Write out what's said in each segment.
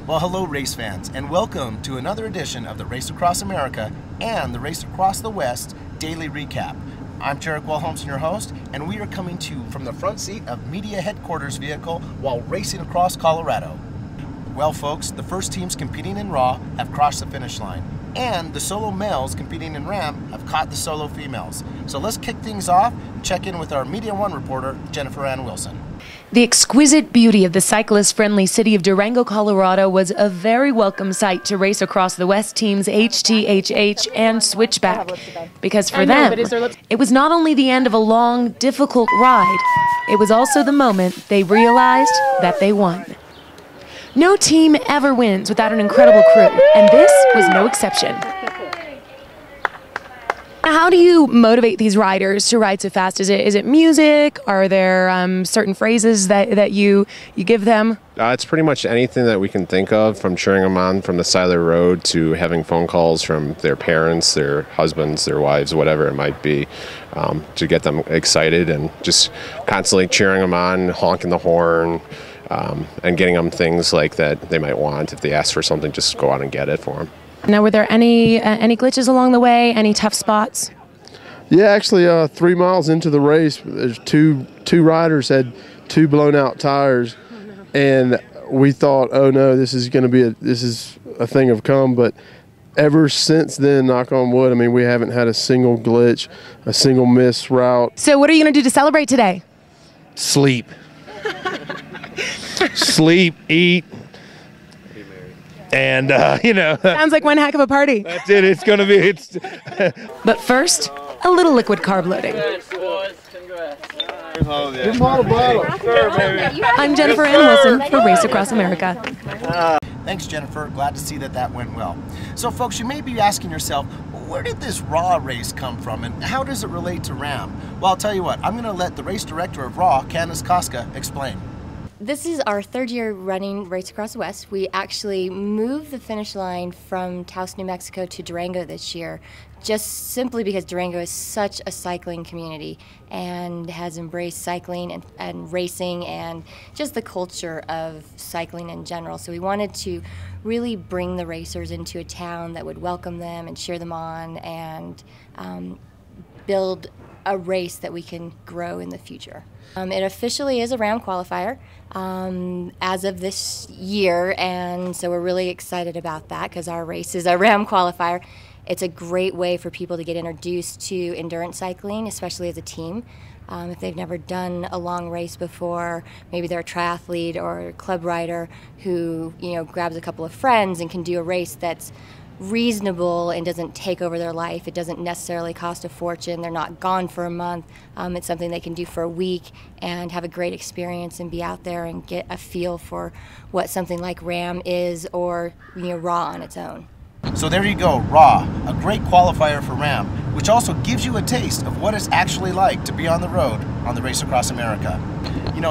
Well, hello race fans, and welcome to another edition of the Race Across America and the Race Across the West Daily Recap. I'm Jarek Wellholmson, your host, and we are coming to you from the front seat of Media Headquarters vehicle while racing across Colorado. Well, folks, the first teams competing in RAAM have crossed the finish line, and the solo males competing in RAAM have caught the solo females. So let's kick things off and check in with our Media One reporter, Jennifer Ann Wilson. The exquisite beauty of the cyclist-friendly city of Durango, Colorado was a very welcome sight to Race Across the West teams HTHH and Switchback. Because for them, it was not only the end of a long, difficult ride, it was also the moment they realized that they won. No team ever wins without an incredible crew, and this was no exception. How do you motivate these riders to ride so fast? Is it music? Are there certain phrases that you give them? It's pretty much anything that we can think of, from cheering them on from the side of the road to having phone calls from their parents, their husbands, their wives, whatever it might be, to get them excited and just constantly cheering them on, honking the horn, and getting them things like that they might want. If they ask for something, just go out and get it for them. Now, were there any glitches along the way? Any tough spots? Yeah, actually, 3 miles into the race, there's two riders had 2 blown out tires, and we thought, oh no, this is a thing of come. But ever since then, knock on wood, I mean, we haven't had a single glitch, a single missed route. So, what are you going to do to celebrate today? Sleep, sleep, eat. And, Sounds like one heck of a party. That's it. It's going to be. But first, a little liquid carb loading. I'm Jennifer Ann Wilson for Race Across America. Thanks, Jennifer. Glad to see that went well. So, folks, you may be asking yourself, where did this RAAM race come from, and how does it relate to RAAM? Well, I'll tell you what. I'm going to let the race director of RAAM, Candace Koska, explain. This is our 3rd year running Race Across the West. We actually moved the finish line from Taos, New Mexico to Durango this year, just simply because Durango is such a cycling community and has embraced cycling and racing and just the culture of cycling in general. So we wanted to really bring the racers into a town that would welcome them and cheer them on and build a race that we can grow in the future. It officially is a RAAM qualifier as of this year, and so we're really excited about that because our race is a RAAM qualifier. It's a great way for people to get introduced to endurance cycling, especially as a team. If they've never done a long race before, maybe they're a triathlete or a club rider who grabs a couple of friends and can do a race that's reasonable and doesn't take over their life. It doesn't necessarily cost a fortune. They're not gone for a month. It's something they can do for a week and have a great experience and be out there and get a feel for what something like RAAM is, or RAAM on its own. So there you go, RAAM, a great qualifier for RAAM, which also gives you a taste of what it's actually like to be on the road on the Race Across America.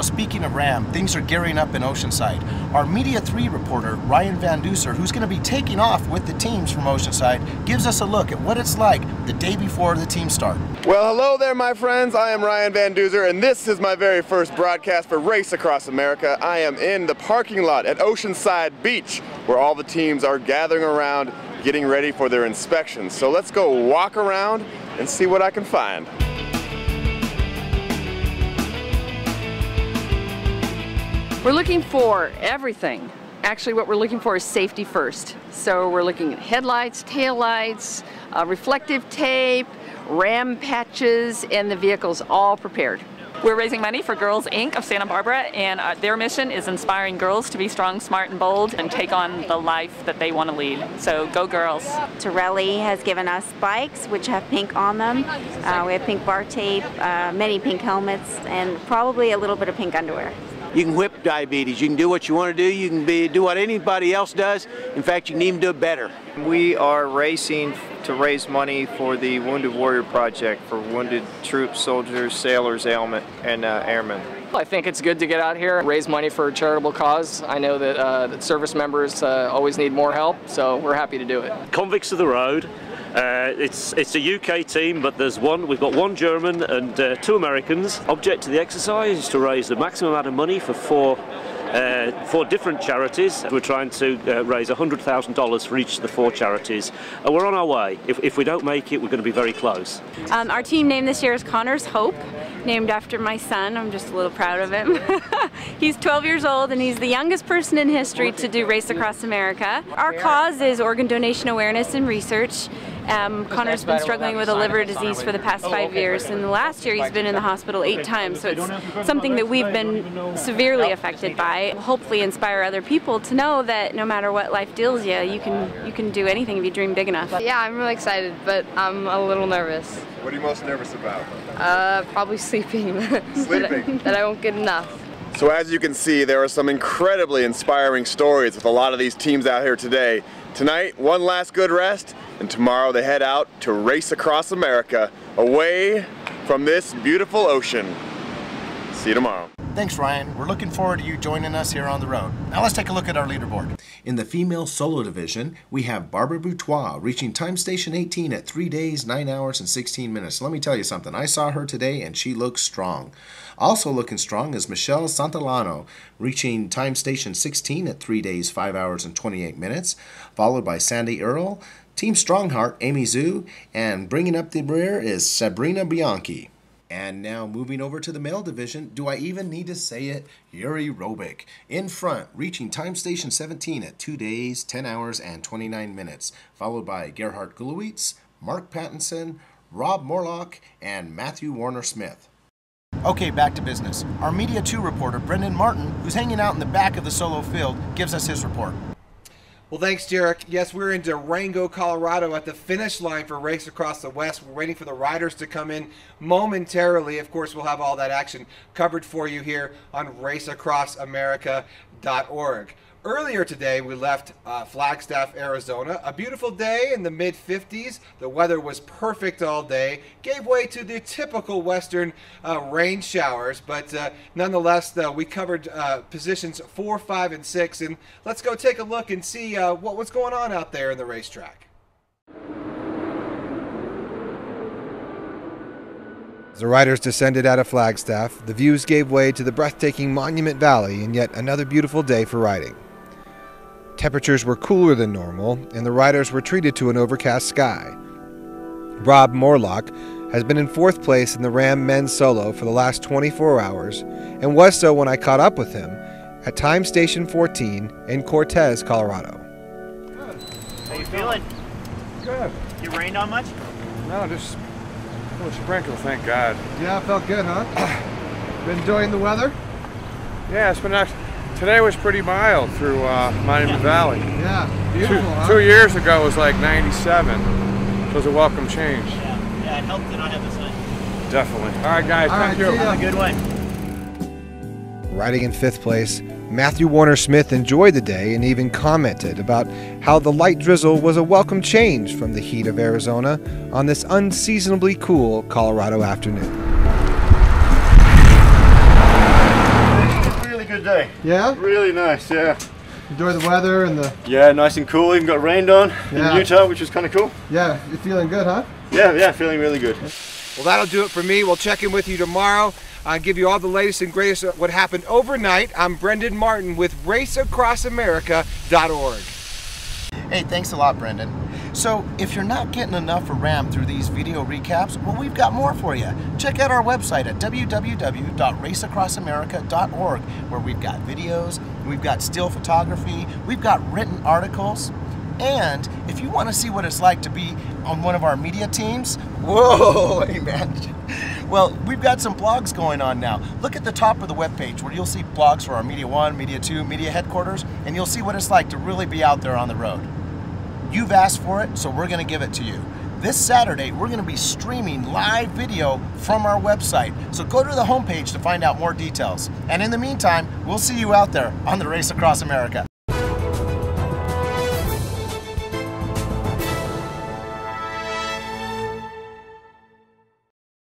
Speaking of RAAM, things are gearing up in Oceanside. Our Media 3 reporter, Ryan Van Duser, who's going to be taking off with the teams from Oceanside, gives us a look at what it's like the day before the teams start. Well, hello there, my friends. I am Ryan Van Duser, and this is my very first broadcast for Race Across America. I am in the parking lot at Oceanside Beach, where all the teams are gathering around, getting ready for their inspections. So let's go walk around and see what I can find. We're looking for everything. Actually, what we're looking for is safety first. So we're looking at headlights, taillights, reflective tape, RAAM patches, and the vehicle's all prepared. We're raising money for Girls Inc. of Santa Barbara, and their mission is inspiring girls to be strong, smart, and bold and take on the life that they want to lead. So go girls. Torelli has given us bikes which have pink on them. We have pink bar tape, many pink helmets, and probably a little bit of pink underwear. You can whip diabetes. You can do what you want to do. You can do what anybody else does. In fact, you can even do it better. We are racing to raise money for the Wounded Warrior Project for wounded troops, soldiers, sailors, airmen, and airmen. I think it's good to get out here and raise money for a charitable cause. I know that service members always need more help, so we're happy to do it. Convicts of the Road. It's a UK team, but we've got 1 German and 2 Americans. Object to the exercise is to raise the maximum amount of money for 4 for different charities. We're trying to raise $100,000 for each of the 4 charities. And we're on our way. If we don't make it, we're going to be very close. Our team name this year is Connor's Hope, named after my son. I'm just a little proud of him. He's 12 years old and he's the youngest person in history to do Race Across America. Our cause is organ donation awareness and research. Connor's been struggling with a liver disease for the past 5 years, and last year he's been in the hospital 8 times, so it's something that we've been severely affected by. Hopefully inspire other people to know that no matter what life deals you, you can do anything if you dream big enough. Yeah, I'm really excited, but I'm a little nervous. What are you most nervous about? Probably sleeping. Sleeping? that I won't get enough. So as you can see, there are some incredibly inspiring stories with a lot of these teams out here today. Tonight, one last good rest, and tomorrow they head out to race across America, away from this beautiful ocean. See you tomorrow. Thanks, Ryan. We're looking forward to you joining us here on the road. Now let's take a look at our leaderboard. In the female solo division, we have Barbara Boutois reaching time station 18 at 3 days, 9 hours, and 16 minutes. Let me tell you something. I saw her today, and she looks strong. Also looking strong is Michelle Santillano, reaching time station 16 at 3 days, 5 hours, and 28 minutes, followed by Sandy Earle, Team Strongheart, Amy Zhu, and bringing up the rear is Sabrina Bianchi. And now moving over to the male division, do I even need to say it? Yuri Robic. In front, reaching time station 17 at 2 days, 10 hours, and 29 minutes, followed by Gerhard Gulowitz, Mark Pattinson, Rob Morlock, and Matthew Warner-Smith. Okay, back to business. Our Media 2 reporter, Brendan Martin, who's hanging out in the back of the solo field, gives us his report. Well, thanks, Jarek. Yes, we're in Durango, Colorado at the finish line for Race Across the West. We're waiting for the riders to come in momentarily. Of course, we'll have all that action covered for you here on raceacrossamerica.org. Earlier today, we left Flagstaff, Arizona. A beautiful day in the mid-50s. The weather was perfect all day. Gave way to the typical western rain showers, but nonetheless, we covered positions 4, 5, and 6. And let's go take a look and see what's going on out there in the racetrack. As the riders descended out of Flagstaff, the views gave way to the breathtaking Monument Valley and yet another beautiful day for riding. Temperatures were cooler than normal, and the riders were treated to an overcast sky. Rob Morlock has been in 4th place in the RAAM men's solo for the last 24 hours, and was so when I caught up with him at time station 14 in Cortez, Colorado. Good. How you feeling? Good. You rained on much? No, just a little sprinkle, thank God. Yeah, it felt good, huh? Been enjoying the weather? Yeah, it's been nice. Today was pretty mild through Monument Valley. Yeah, beautiful, huh? 2 years ago it was like 97. So it was a welcome change. Yeah, it helped to not have the sun. Definitely. All right, guys, thank you. Have a good one. Riding in 5th place, Matthew Warner-Smith enjoyed the day and even commented about how the light drizzle was a welcome change from the heat of Arizona on this unseasonably cool Colorado afternoon. Good day. Yeah? Really nice, yeah. Enjoy the weather and the... Yeah, nice and cool. Even got rained on in Utah, which was kind of cool. Yeah, you're feeling good, huh? Yeah, feeling really good. Well, that'll do it for me. We'll check in with you tomorrow. I'll give you all the latest and greatest of what happened overnight. I'm Brendan Martin with RaceAcrossAmerica.org. Hey, thanks a lot, Brendan. So, if you're not getting enough of RAAM through these video recaps, well, we've got more for you. Check out our website at www.raceacrossamerica.org, where we've got videos, we've got still photography, we've got written articles, and if you want to see what it's like to be on one of our media teams, whoa, hey man, well, we've got some blogs going on now. Look at the top of the webpage where you'll see blogs for our Media 1, Media 2, Media Headquarters, and you'll see what it's like to really be out there on the road. You've asked for it, so we're going to give it to you. This Saturday, we're going to be streaming live video from our website, so go to the homepage to find out more details. And in the meantime, we'll see you out there on the Race Across America.